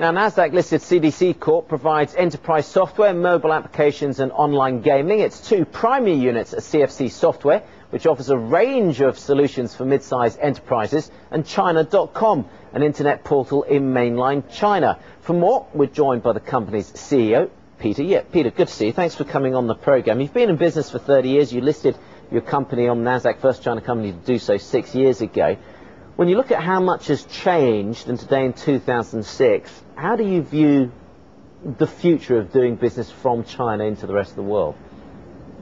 Now, Nasdaq-listed CDC Corp provides enterprise software, mobile applications and online gaming. Its two primary units are CFC Software, which offers a range of solutions for mid-sized enterprises, and China.com, an internet portal in mainland China. For more, we're joined by the company's CEO, Peter Yip. Peter, good to see you. Thanks for coming on the program. You've been in business for 30 years. You listed your company on Nasdaq, first China company to do so 6 years ago. When you look at how much has changed, and today in 2006, how do you view the future of doing business from China into the rest of the world?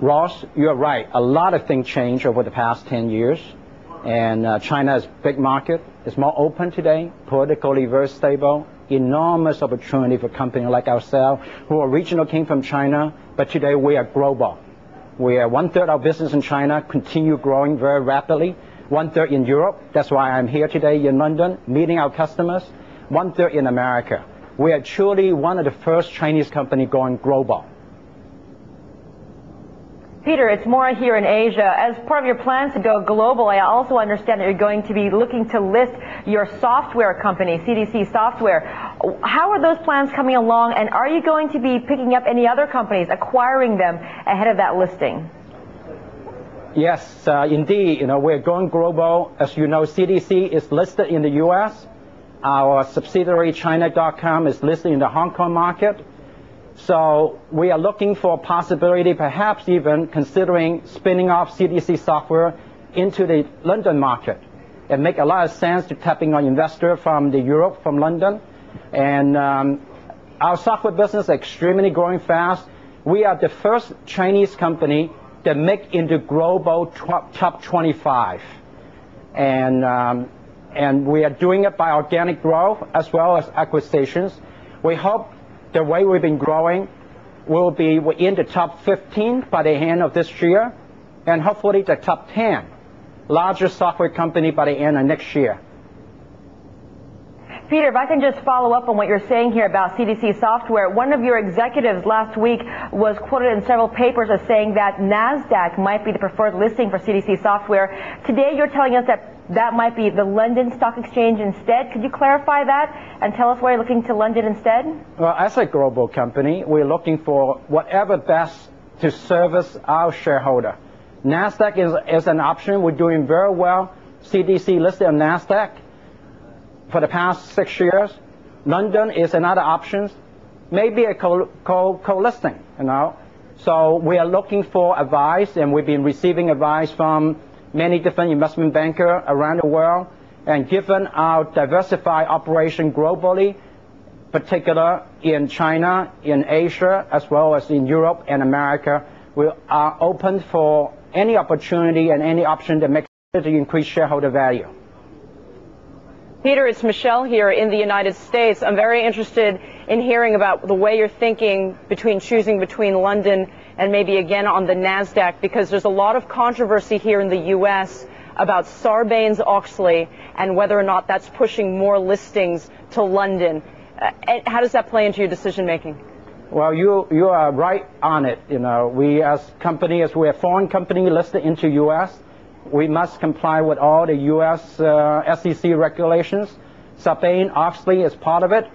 Ross, you're right. A lot of things changed over the past 10 years. And China is a big market. It's more open today, politically very stable, enormous opportunity for companies like ourselves who originally came from China, but today we are global. We are 1/3 of our business in China, continue growing very rapidly. 1/3 in Europe. That's why I'm here today in London, meeting our customers. 1/3 in America. We are truly one of the first Chinese companies going global. Peter, it's Maura here in Asia. As part of your plans to go global, I also understand that you're going to be looking to list your software company, CDC Software. How are those plans coming along, and are you going to be picking up any other companies, acquiring them ahead of that listing? Yes, indeed. We're going global. As you know, CDC is listed in the U.S. Our subsidiary, China.com, is listed in the Hong Kong market. So we are looking for a possibility, perhaps even considering spinning off CDC Software into the London market. It makes a lot of sense to tapping on investors from Europe, from London. And our software business is extremely growing fast. We are the first Chinese company that make into global top 25. And we are doing it by organic growth as well as acquisitions. We hope the way we've been growing will be in the top 15 by the end of this year, and hopefully the top 10 largest software company by the end of next year. Peter, if I can just follow up on what you're saying here about CDC Software, one of your executives last week was quoted in several papers as saying that Nasdaq might be the preferred listing for CDC Software. Today you're telling us that that might be the London Stock Exchange instead. Could you clarify that and tell us why you're looking to London instead? Well, as a global company, we're looking for whatever best to service our shareholder. Nasdaq is an option. We're doing very well. CDC listed on Nasdaq for the past 6 years. London is another option, maybe a co-listing, So we are looking for advice, and we've been receiving advice from many different investment bankers around the world. And given our diversified operation globally, particular in China, in Asia, as well as in Europe and America, we are open for any opportunity and any option that makes it to increase shareholder value. Peter, it's Michelle here in the United States. I'm very interested in hearing about the way you're thinking choosing between London and maybe again on the Nasdaq, because there's a lot of controversy here in the U.S. about Sarbanes-Oxley and whether or not that's pushing more listings to London. How does that play into your decision making? Well, you are right on it. We as we're a foreign company listed into U.S., we must comply with all the U.S. SEC regulations. Sarbanes-Oxley is part of it,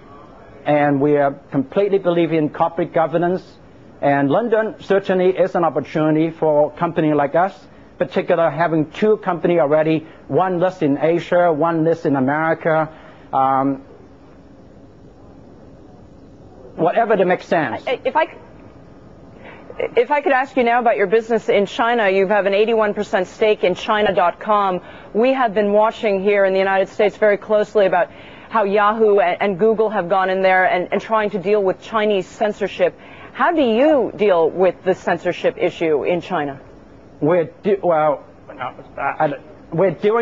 and we completely believe in corporate governance. And London certainly is an opportunity for a company like us, particularly having two companies already, one list in Asia, one list in America. Whatever that makes sense. If I could ask you now about your business in China, you have an 81% stake in China.com. We have been watching here in the United States very closely about how Yahoo and Google have gone in there and trying to deal with Chinese censorship. How do you deal with the censorship issue in China? We're dealing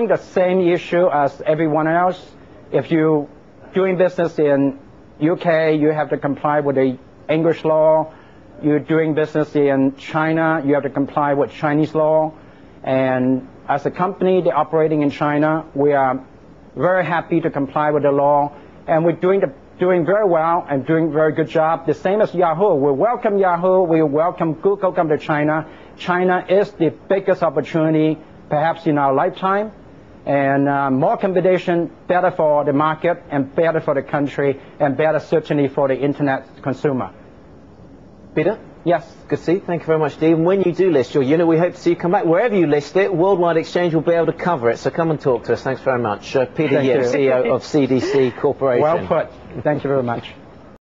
the same issue as everyone else. If you're doing business in UK, you have to comply with the English law. You're doing business in China, you have to comply with Chinese law. And as a company that operating in China, we are very happy to comply with the law. And we're doing very well and doing a very good job. The same as Yahoo. We welcome Yahoo. We welcome Google come to China. China is the biggest opportunity perhaps in our lifetime. And more competition, better for the market, and better for the country, and better certainly for the internet consumer. Peter? Yes. Good to see you. Thank you very much, Steve. And when you do list your unit, we hope to see you come back. Wherever you list it, Worldwide Exchange will be able to cover it. So come and talk to us. Thanks very much. Peter Yeh, CEO of CDC Corporation. Well put. Thank you very much.